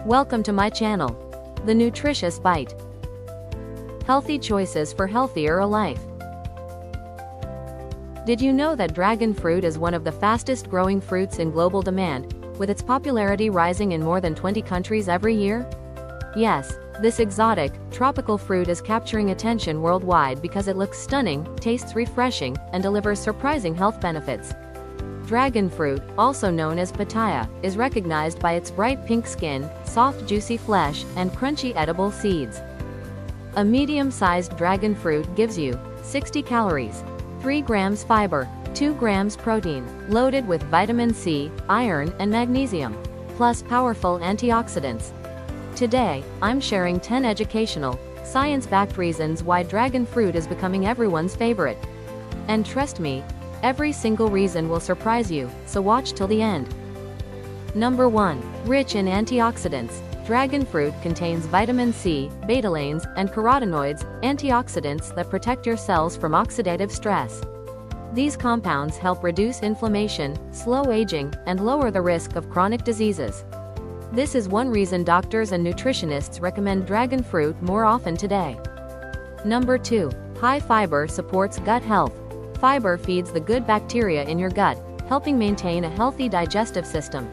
Welcome to my channel, The Nutritious Bite. Healthy choices for healthier life. Did you know that dragon fruit is one of the fastest growing fruits in global demand, with its popularity rising in more than 20 countries every year? Yes, this exotic, tropical fruit is capturing attention worldwide because it looks stunning, tastes refreshing, and delivers surprising health benefits. Dragon fruit, also known as pitaya, is recognized by its bright pink skin, soft juicy flesh, and crunchy edible seeds. A medium-sized dragon fruit gives you 60 calories, 3 grams fiber, 2 grams protein, loaded with vitamin C, iron, and magnesium, plus powerful antioxidants. Today, I'm sharing 10 educational, science-backed reasons why dragon fruit is becoming everyone's favorite. And trust me, every single reason will surprise you, so watch till the end. Number 1. Rich in antioxidants. Dragon fruit contains vitamin C, betalains, and carotenoids, antioxidants that protect your cells from oxidative stress. These compounds help reduce inflammation, slow aging, and lower the risk of chronic diseases. This is one reason doctors and nutritionists recommend dragon fruit more often today. Number 2. High fiber supports gut health. Fiber feeds the good bacteria in your gut, helping maintain a healthy digestive system.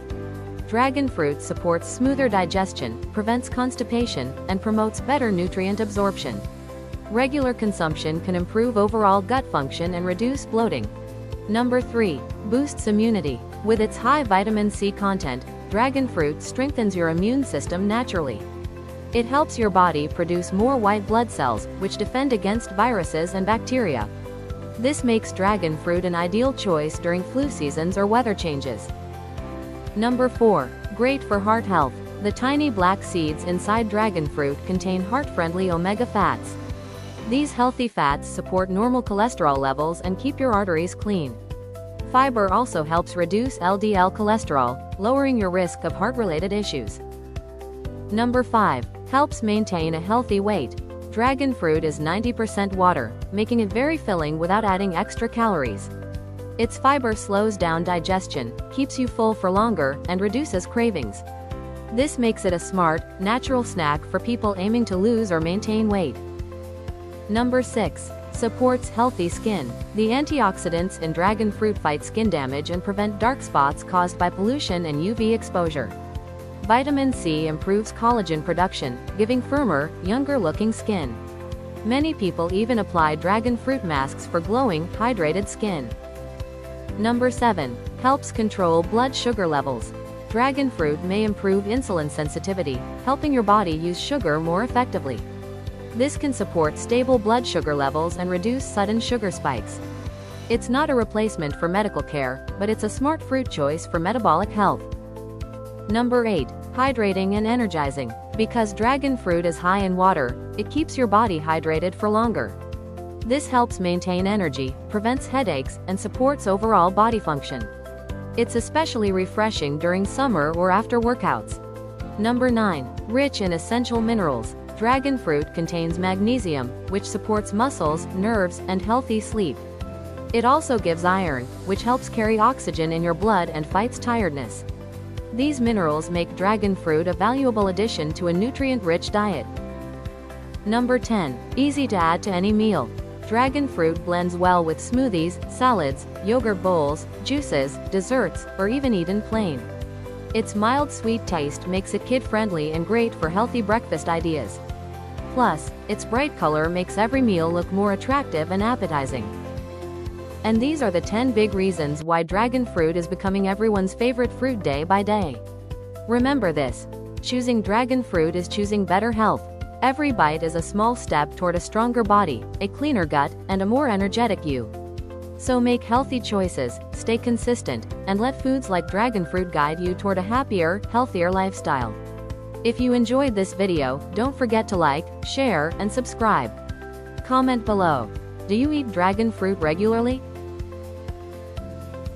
Dragon fruit supports smoother digestion, prevents constipation, and promotes better nutrient absorption. Regular consumption can improve overall gut function and reduce bloating. Number 3. Boosts immunity. With its high vitamin C content, dragon fruit strengthens your immune system naturally. It helps your body produce more white blood cells, which defend against viruses and bacteria. This makes dragon fruit an ideal choice during flu seasons or weather changes. Number 4. Great for heart health. The tiny black seeds inside dragon fruit contain heart-friendly omega fats. These healthy fats support normal cholesterol levels and keep your arteries clean. Fiber also helps reduce LDL cholesterol, lowering your risk of heart-related issues. Number 5. Helps maintain a healthy weight. Dragon fruit is 90% water, making it very filling without adding extra calories. Its fiber slows down digestion, keeps you full for longer, and reduces cravings. This makes it a smart, natural snack for people aiming to lose or maintain weight. Number 6. Supports healthy skin. The antioxidants in dragon fruit fight skin damage and prevent dark spots caused by pollution and UV exposure. Vitamin C improves collagen production, giving firmer, younger-looking skin. Many people even apply dragon fruit masks for glowing, hydrated skin. Number 7. Helps control blood sugar levels. Dragon fruit may improve insulin sensitivity, helping your body use sugar more effectively. This can support stable blood sugar levels and reduce sudden sugar spikes. It's not a replacement for medical care, but it's a smart fruit choice for metabolic health. Number 8. Hydrating and energizing. Because dragon fruit is high in water, it keeps your body hydrated for longer. This helps maintain energy, prevents headaches, and supports overall body function. It's especially refreshing during summer or after workouts. Number 9. Rich in essential minerals. Dragon fruit contains magnesium, which supports muscles, nerves, and healthy sleep. It also gives iron, which helps carry oxygen in your blood and fights tiredness. These minerals make dragon fruit a valuable addition to a nutrient-rich diet. Number 10. Easy to add to any meal. Dragon fruit blends well with smoothies, salads, yogurt bowls, juices, desserts, or even eaten plain. Its mild sweet taste makes it kid-friendly and great for healthy breakfast ideas. Plus, its bright color makes every meal look more attractive and appetizing. And these are the 10 big reasons why dragon fruit is becoming everyone's favorite fruit day by day. Remember this: choosing dragon fruit is choosing better health. Every bite is a small step toward a stronger body, a cleaner gut, and a more energetic you. So make healthy choices, stay consistent, and let foods like dragon fruit guide you toward a happier, healthier lifestyle. If you enjoyed this video, don't forget to like, share, and subscribe. Comment below. Do you eat dragon fruit regularly?